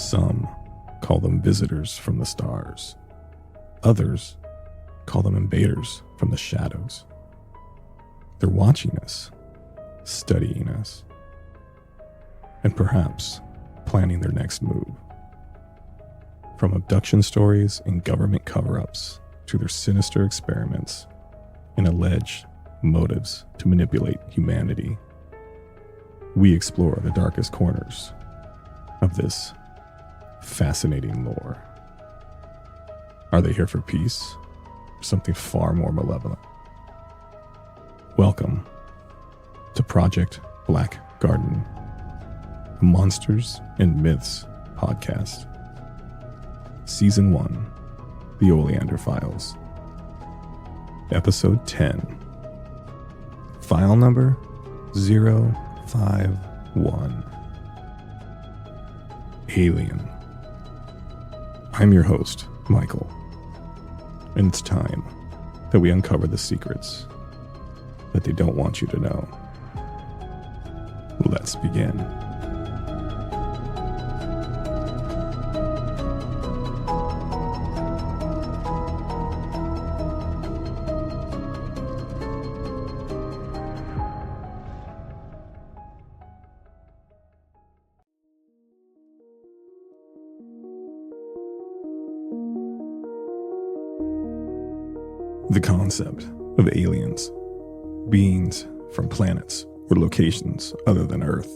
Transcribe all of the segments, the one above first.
Some call them visitors from the stars. Others call them invaders from the shadows. They're watching us, studying us, and perhaps planning their next move. From abduction stories and government cover-ups to their sinister experiments and alleged motives to manipulate humanity, we explore the darkest corners of this fascinating lore. Are they here for peace or something far more malevolent? Welcome to Project Black Garden, a Monsters and Myths podcast. Season 1, The Oleander Files. Episode 10. File number 051. Alien. I'm your host, Michael, and it's time that we uncover the secrets that they don't want you to know. Let's begin. The concept of aliens, beings from planets or locations other than Earth,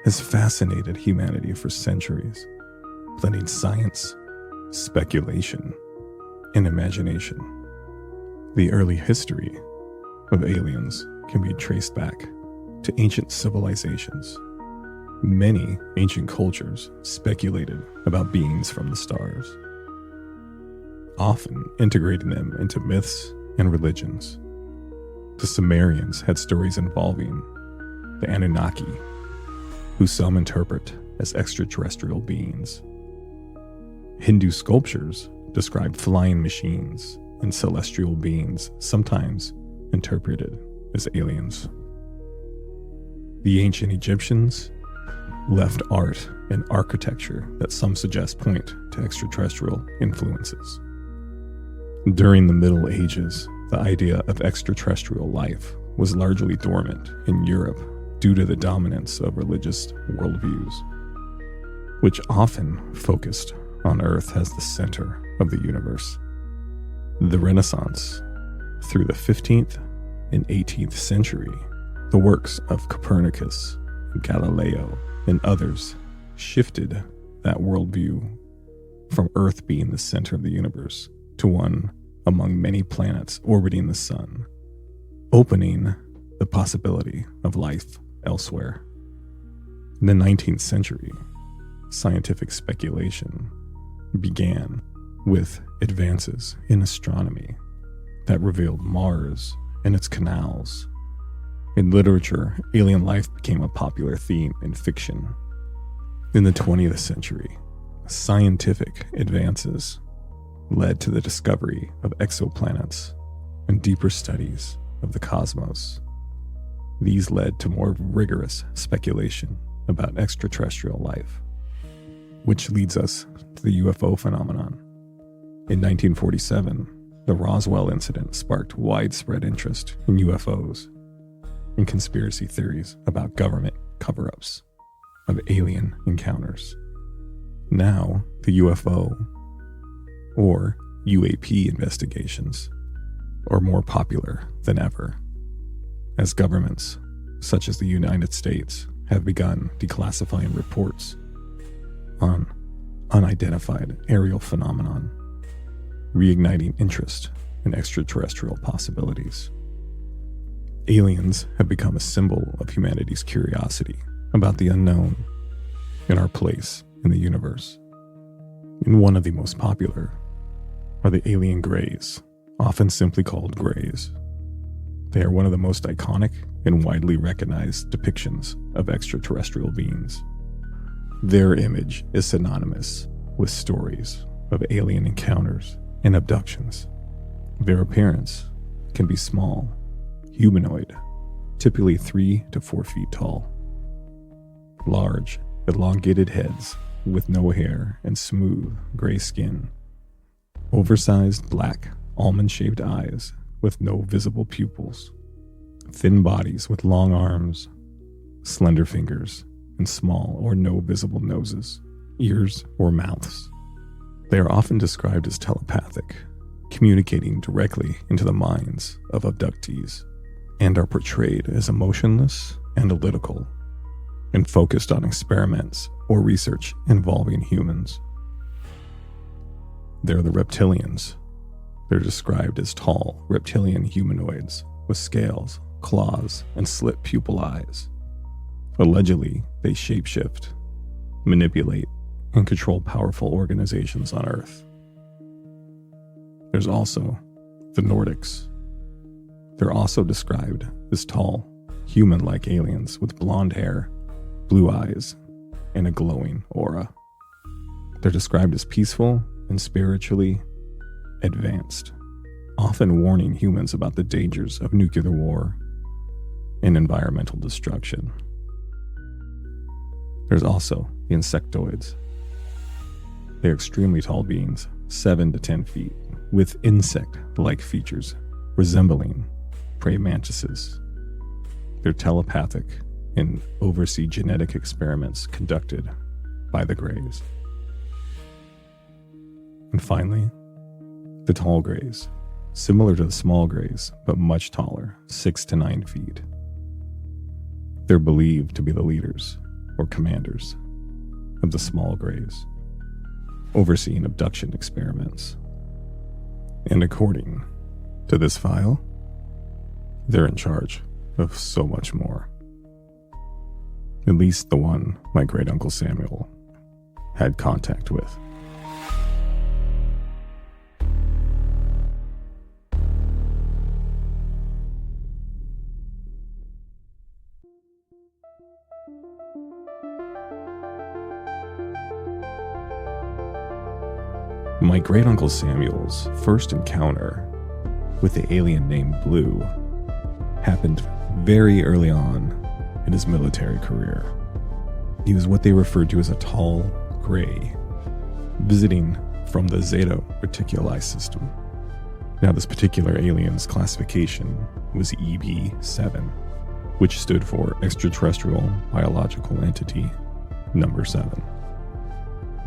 has fascinated humanity for centuries, blending science, speculation, and imagination. The early history of aliens can be traced back to ancient civilizations. Many ancient cultures speculated about beings from the stars, often integrating them into myths and religions. The Sumerians had stories involving the Anunnaki, who some interpret as extraterrestrial beings. Hindu sculptures describe flying machines and celestial beings, sometimes interpreted as aliens. The ancient Egyptians left art and architecture that some suggest point to extraterrestrial influences. During the Middle Ages, the idea of extraterrestrial life was largely dormant in Europe due to the dominance of religious worldviews, which often focused on Earth as the center of the universe. The Renaissance, through the 15th and 18th century, the works of Copernicus, Galileo, and others shifted that worldview from Earth being the center of the universe to one among many planets orbiting the sun, opening the possibility of life elsewhere. In the 19th century, scientific speculation began with advances in astronomy that revealed Mars and its canals. In literature, alien life became a popular theme in fiction. In the 20th century, scientific advances led to the discovery of exoplanets and deeper studies of the cosmos. These led to more rigorous speculation about extraterrestrial life, which leads us to the UFO phenomenon. In 1947, the Roswell incident sparked widespread interest in UFOs and conspiracy theories about government cover-ups of alien encounters. Now, the UFO or UAP investigations are more popular than ever, as governments, such as the United States, have begun declassifying reports on unidentified aerial phenomenon, reigniting interest in extraterrestrial possibilities. Aliens have become a symbol of humanity's curiosity about the unknown and our place in the universe. And one of the most popular are the alien greys, often simply called greys. They are one of the most iconic and widely recognized depictions of extraterrestrial beings. Their image is synonymous with stories of alien encounters and abductions. Their appearance can be small, humanoid, typically 3 to 4 feet tall. Large, elongated heads with no hair and smooth gray skin. Oversized black, almond-shaped eyes with no visible pupils. Thin bodies with long arms, slender fingers, and small or no visible noses, ears, or mouths. They are often described as telepathic, communicating directly into the minds of abductees, and are portrayed as emotionless, analytical, and focused on experiments or research involving humans. They're the reptilians. They're described as tall, reptilian humanoids with scales, claws, and slit pupil eyes. Allegedly, they shapeshift, manipulate, and control powerful organizations on Earth. There's also the Nordics. They're also described as tall, human-like aliens with blonde hair, blue eyes, and a glowing aura. They're described as peaceful and spiritually advanced, often warning humans about the dangers of nuclear war and environmental destruction. There's also the insectoids. They're extremely tall beings, 7 to 10 feet, with insect-like features resembling praying mantises. They're telepathic and oversee genetic experiments conducted by the Greys. And finally, the tall Greys, similar to the small Greys, but much taller, 6 to 9 feet. They're believed to be the leaders or commanders of the small Greys, overseeing abduction experiments. And according to this file, they're in charge of so much more. At least the one my great-uncle Samuel had contact with. My great-uncle Samuel's first encounter with the alien named Blue happened very early on in his military career. He was what they referred to as a tall gray, visiting from the Zeta Reticuli system. Now, this particular alien's classification was EB7, which stood for Extraterrestrial Biological Entity number 7.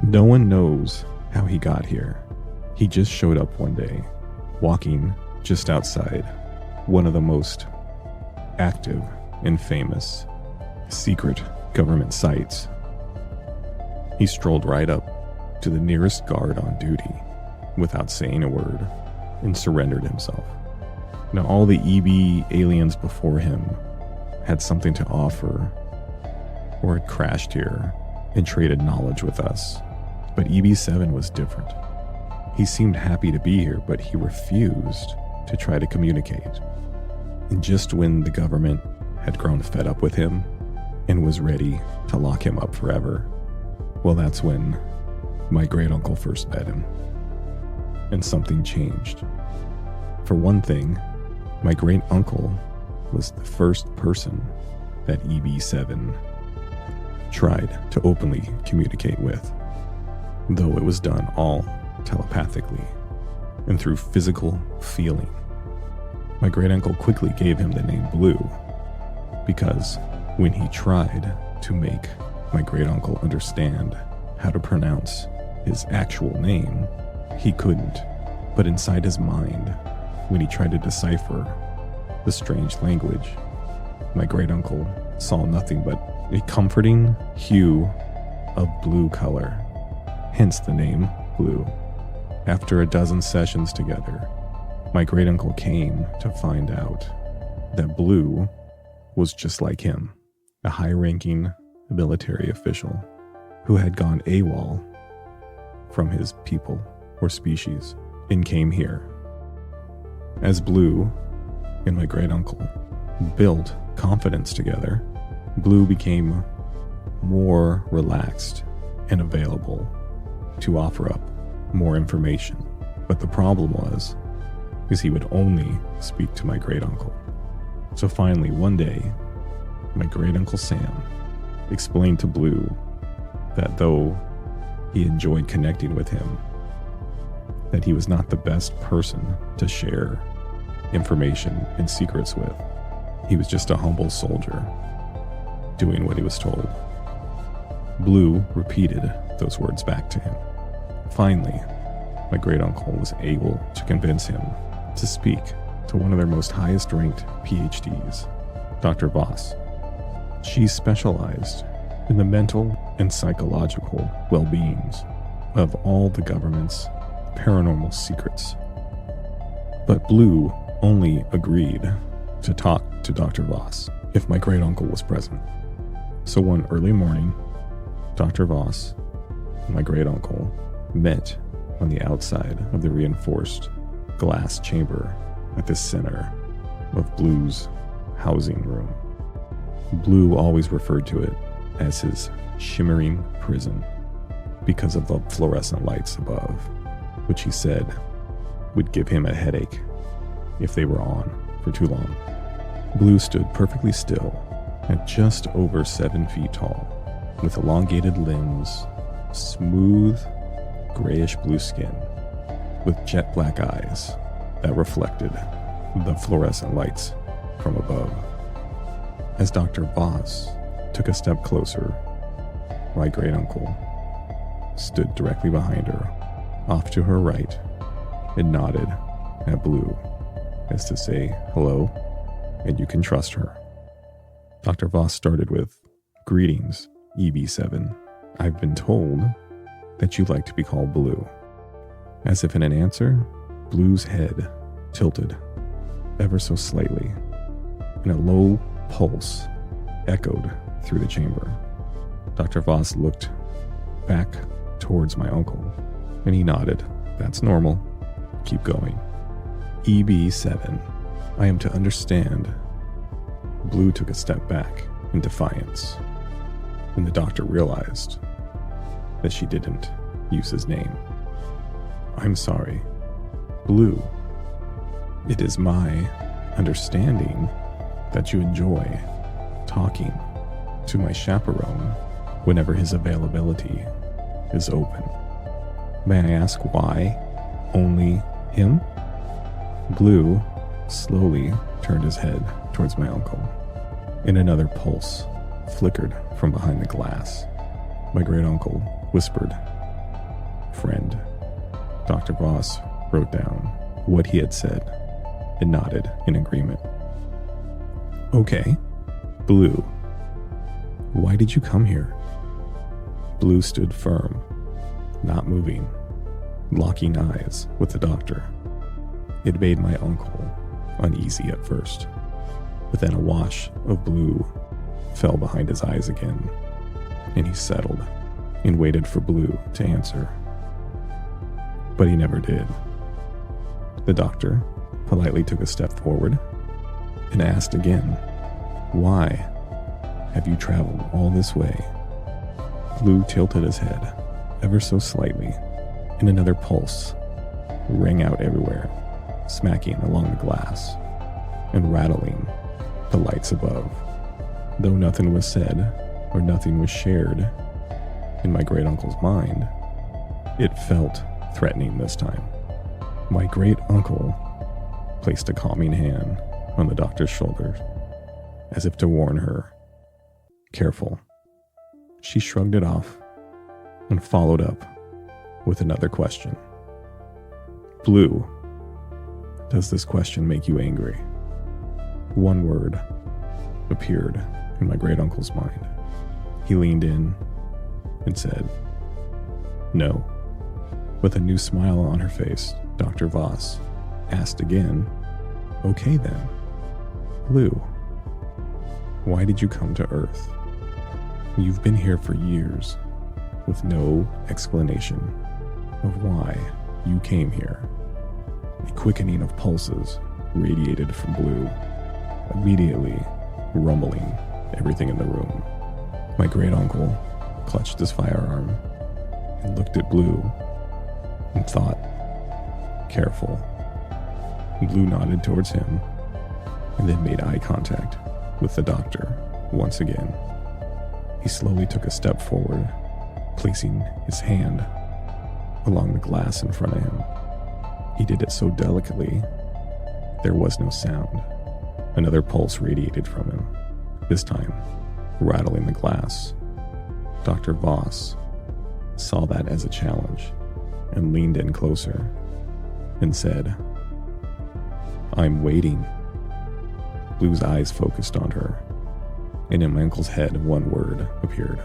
No one knows how he got here. He just showed up one day, walking just outside one of the most active and famous secret government sites. He strolled right up to the nearest guard on duty without saying a word and surrendered himself. Now, all the EB aliens before him had something to offer or had crashed here and traded knowledge with us. But EB7 was different. He seemed happy to be here, but he refused to try to communicate. And just when the government had grown fed up with him and was ready to lock him up forever, well, that's when my great-uncle first met him. And something changed. For one thing, my great-uncle was the first person that EB7 tried to openly communicate with, though it was done all telepathically and through physical feeling. My great-uncle quickly gave him the name Blue because when he tried to make my great-uncle understand how to pronounce his actual name, he couldn't. But inside his mind, when he tried to decipher the strange language, my great-uncle saw nothing but a comforting hue of blue color, hence the name Blue. After a dozen sessions together, my great-uncle came to find out that Blue was just like him, a high-ranking military official who had gone AWOL from his people or species and came here. As Blue and my great-uncle built confidence together, Blue became more relaxed and available to offer up more information. But the problem was he would only speak to my great-uncle. So finally, one day, my great-uncle Sam explained to Blue that though he enjoyed connecting with him, that he was not the best person to share information and secrets with. He was just a humble soldier, doing what he was told. Blue repeated those words back to him. Finally, my great-uncle was able to convince him to speak to one of their most highest-ranked PhDs, Dr. Voss. She specialized in the mental and psychological well-beings of all the government's paranormal secrets. But Blue only agreed to talk to Dr. Voss if my great-uncle was present. So one early morning, Dr. Voss and my great-uncle met on the outside of the reinforced glass chamber at the center of Blue's housing room. Blue always referred to it as his shimmering prison because of the fluorescent lights above, which he said would give him a headache if they were on for too long. Blue stood perfectly still at just over 7 feet tall, with elongated limbs, smooth, grayish blue skin, with jet black eyes that reflected the fluorescent lights from above. As Dr. Voss took a step closer, my great-uncle stood directly behind her, off to her right, and nodded at Blue as to say hello, and you can trust her. Dr. Voss started with, "Greetings, EB7. I've been told that you like to be called Blue." As if in an answer, Blue's head tilted ever so slightly, and a low pulse echoed through the chamber. Dr. Voss looked back towards my uncle, and he nodded. "That's normal. Keep going." EB7, I am to understand. Blue took a step back in defiance, and the doctor realized that she didn't use his name. "I'm sorry, Blue. It is my understanding that you enjoy talking to my chaperone whenever his availability is open. May I ask why only him?" Blue slowly turned his head towards my uncle, and another pulse flickered from behind the glass. My great-uncle whispered, "Friend." Dr. Voss wrote down what he had said and nodded in agreement. "Okay, Blue, why did you come here?" Blue stood firm, not moving, locking eyes with the doctor. It made my uncle uneasy at first, but then a wash of blue fell behind his eyes again, and he settled and waited for Blue to answer. But he never did. The doctor politely took a step forward and asked again, "Why have you traveled all this way?" Blue tilted his head ever so slightly, and another pulse rang out everywhere, smacking along the glass and rattling the lights above. Though nothing was said or nothing was shared in my great-uncle's mind, it felt threatening this time. My great-uncle placed a calming hand on the doctor's shoulder, as if to warn her, "Careful." She shrugged it off and followed up with another question. "Blue, does this question make you angry?" One word appeared in my great-uncle's mind. He leaned in and said, "No." With a new smile on her face, Dr. Voss asked again, "Okay then, Blue, why did you come to Earth? You've been here for years with no explanation of why you came here." A quickening of pulses radiated from Blue, immediately rumbling everything in the room. My great-uncle clutched his firearm and looked at Blue and thought, "Careful." Blue nodded towards him and then made eye contact with the doctor once again. He slowly took a step forward, placing his hand along the glass in front of him. He did it so delicately, there was no sound. Another pulse radiated from him, this time rattling the glass. Dr. Voss saw that as a challenge and leaned in closer and said, "I'm waiting." Blue's eyes focused on her, and in my uncle's head one word appeared.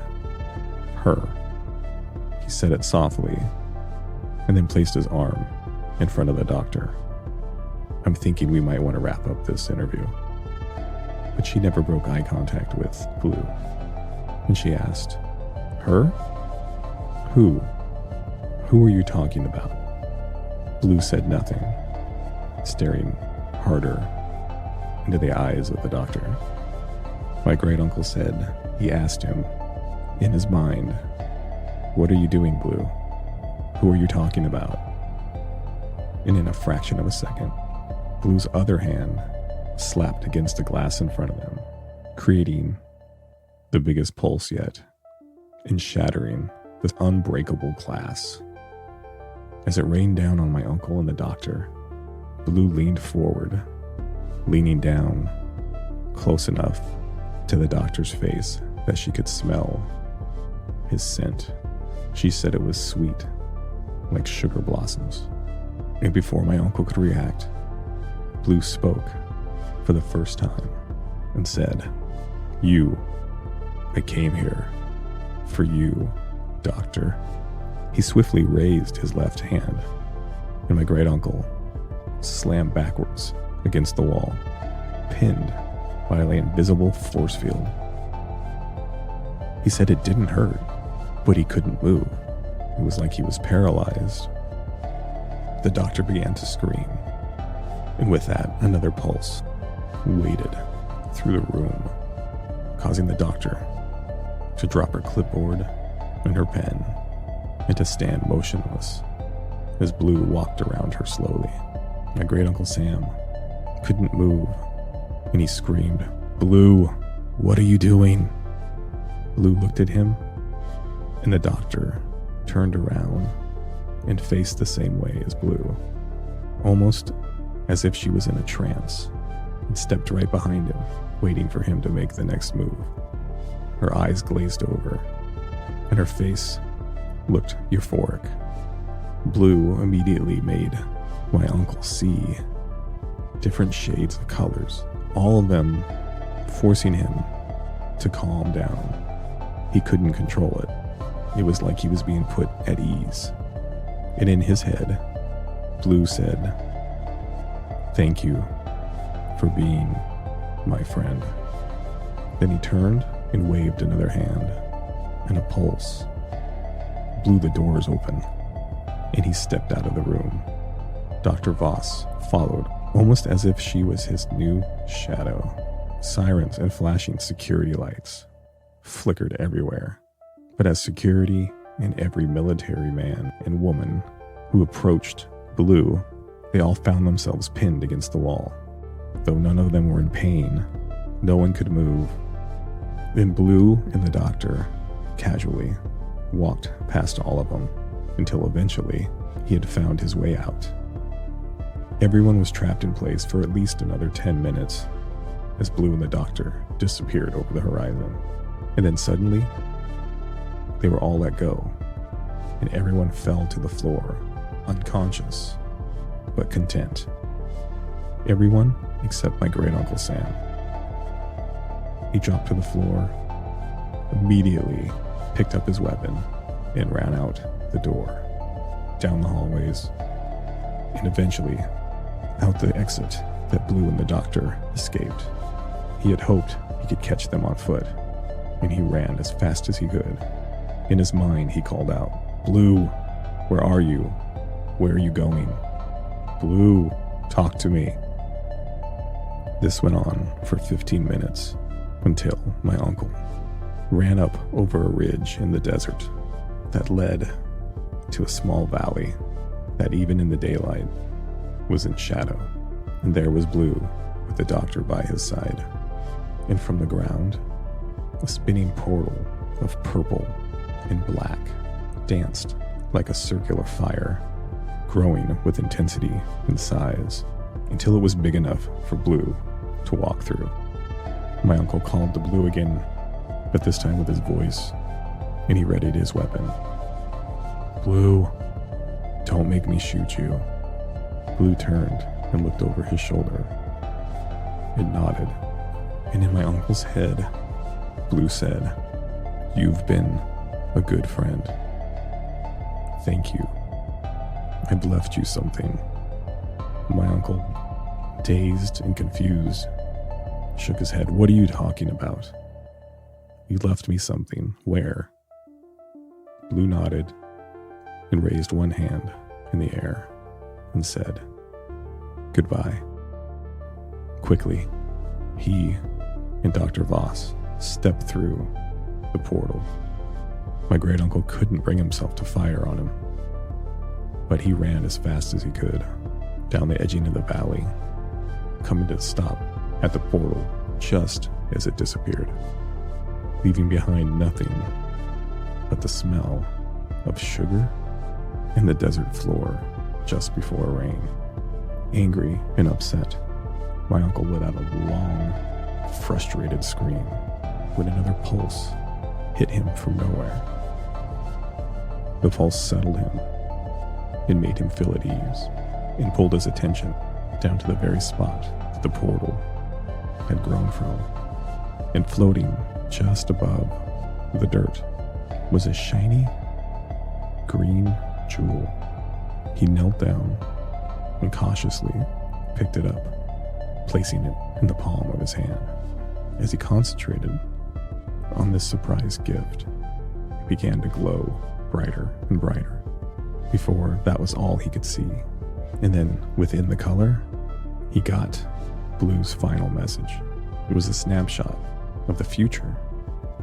Her. He said it softly, and then placed his arm in front of the doctor. "I'm thinking we might want to wrap up this interview." But she never broke eye contact with Blue, and she asked, "Her? Who? Who are you talking about?" Blue said nothing, staring harder into the eyes of the doctor. My great-uncle said he asked him, in his mind, "What are you doing, Blue? Who are you talking about?" And in a fraction of a second, Blue's other hand slapped against the glass in front of him, creating the biggest pulse yet, and shattering this unbreakable glass. As it rained down on my uncle and the doctor, Blue leaned forward, leaning down close enough to the doctor's face that she could smell his scent. She said it was sweet, like sugar blossoms. And before my uncle could react, Blue spoke for the first time and said, I came here for you, Doctor." He swiftly raised his left hand, and my great-uncle slammed backwards against the wall, pinned by an invisible force field. He said it didn't hurt, but he couldn't move. It was like he was paralyzed. The doctor began to scream, and with that, another pulse waded through the room, causing the doctor to drop her clipboard and her pen and to stand motionless as Blue walked around her slowly. My great-uncle Sam couldn't move, and he screamed, "Blue, what are you doing?" Blue looked at him, and the doctor turned around and faced the same way as Blue, almost as if she was in a trance, and stepped right behind him, waiting for him to make the next move. Her eyes glazed over, and her face looked euphoric. Blue immediately made my uncle see different shades of colors, all of them forcing him to calm down. He couldn't control it. It was like he was being put at ease. And in his head, Blue said, "Thank you for being my friend." Then he turned and waved another hand, and a pulse blew the doors open, and he stepped out of the room. Dr. Voss followed, almost as if she was his new shadow. Sirens and flashing security lights flickered everywhere. But as security and every military man and woman who approached Blue, they all found themselves pinned against the wall. Though none of them were in pain, no one could move. Then Blue and the doctor casually walked past all of them until eventually he had found his way out. Everyone was trapped in place for at least another 10 minutes as Blue and the doctor disappeared over the horizon. And then suddenly, they were all let go, and everyone fell to the floor, unconscious, but content. Everyone except my great-uncle Sam. He dropped to the floor, immediately picked up his weapon, and ran out the door, down the hallways, and eventually out the exit that Blue and the doctor escaped. He had hoped he could catch them on foot, and he ran as fast as he could. In his mind, he called out, "Blue, where are you? Where are you going? Blue, talk to me." This went on for 15 minutes until my uncle ran up over a ridge in the desert that led to a small valley that even in the daylight was in shadow. And there was Blue with the doctor by his side. And from the ground, a spinning portal of purple and black danced like a circular fire, growing with intensity and size until it was big enough for Blue to walk through. My uncle called to Blue again, but this time with his voice, and he readied his weapon. "Blue, don't make me shoot you." Blue turned and looked over his shoulder. It nodded, and in my uncle's head, Blue said, "You've been a good friend. Thank you. I've left you something." My uncle, dazed and confused, shook his head. "What are you talking about?" "You left me something. Where?" Blue nodded and raised one hand in the air and said, "Goodbye." Quickly, he and Dr. Voss stepped through the portal. My great uncle couldn't bring himself to fire on him, but he ran as fast as he could down the edging of the valley, coming to a stop at the portal just as it disappeared, leaving behind nothing but the smell of sugar and the desert floor just before rain. Angry and upset, my uncle let out a long, frustrated scream when another pulse hit him from nowhere. The pulse settled him and made him feel at ease, and pulled his attention down to the very spot that the portal had grown from. And floating just above the dirt was a shiny green jewel. He knelt down and cautiously picked it up, placing it in the palm of his hand. As he concentrated on this surprise gift, it began to glow brighter and brighter. Before, that was all he could see. And then, within the color, he got Blue's final message. It was a snapshot of the future.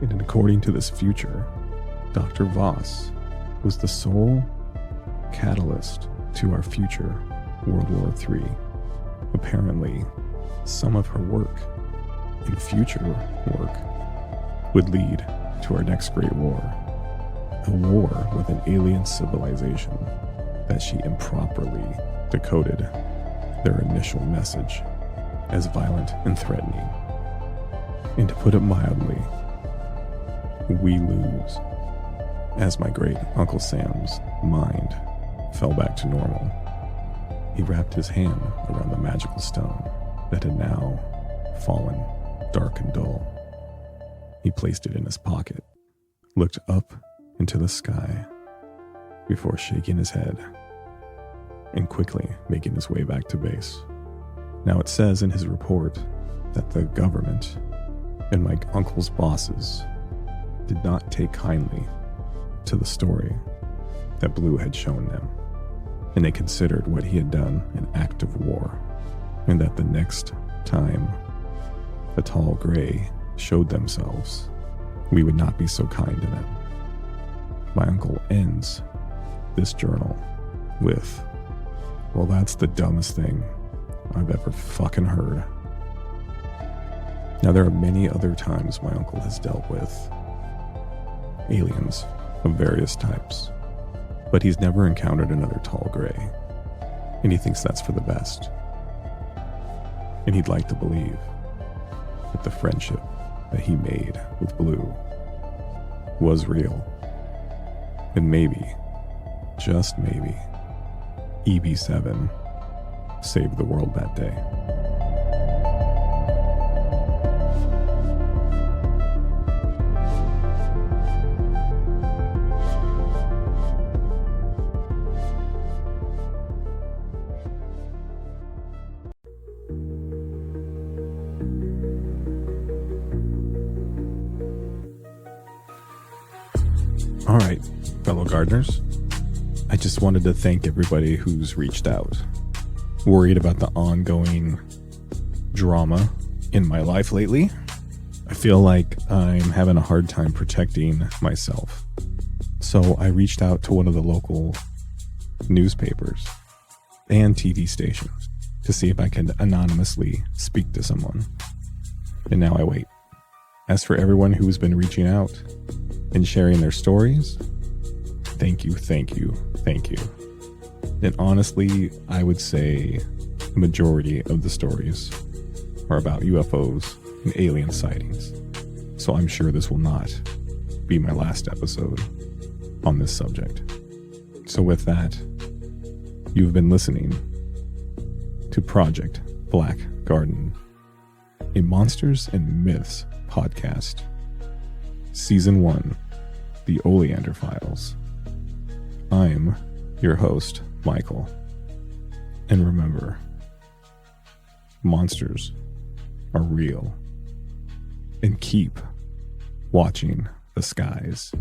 And according to this future, Dr. Voss was the sole catalyst to our future World War III. Apparently, some of her work and future work would lead to our next great war. A war with an alien civilization that she improperly decoded their initial message as violent and threatening. And to put it mildly, we lose. As my great Uncle Sam's mind fell back to normal, he wrapped his hand around the magical stone that had now fallen dark and dull. He placed it in his pocket, looked up into the sky before shaking his head and quickly making his way back to base. Now it says in his report that the government and my uncle's bosses did not take kindly to the story that Blue had shown them, and they considered what he had done an act of war, and that the next time the tall gray showed themselves, we would not be so kind to them. My uncle ends this journal with, "Well, that's the dumbest thing I've ever fucking heard." Now, there are many other times my uncle has dealt with aliens of various types, but he's never encountered another tall gray, and he thinks that's for the best. And he'd like to believe that the friendship that he made with Blue was real. And maybe, just maybe, EB7 saved the world that day. All right, fellow gardeners, I just wanted to thank everybody who's reached out, worried about the ongoing drama in my life lately. I feel like I'm having a hard time protecting myself. So I reached out to one of the local newspapers and TV stations to see if I could anonymously speak to someone. And now I wait. As for everyone who's been reaching out and sharing their stories, Thank you, thank you, thank you. And honestly, I would say the majority of the stories are about UFOs and alien sightings. So I'm sure this will not be my last episode on this subject. So with that, you've been listening to Project Black Garden, a Monsters and Myths podcast. Season 1, The Oleander Files. I'm your host, Michael. And remember, monsters are real. And keep watching the skies.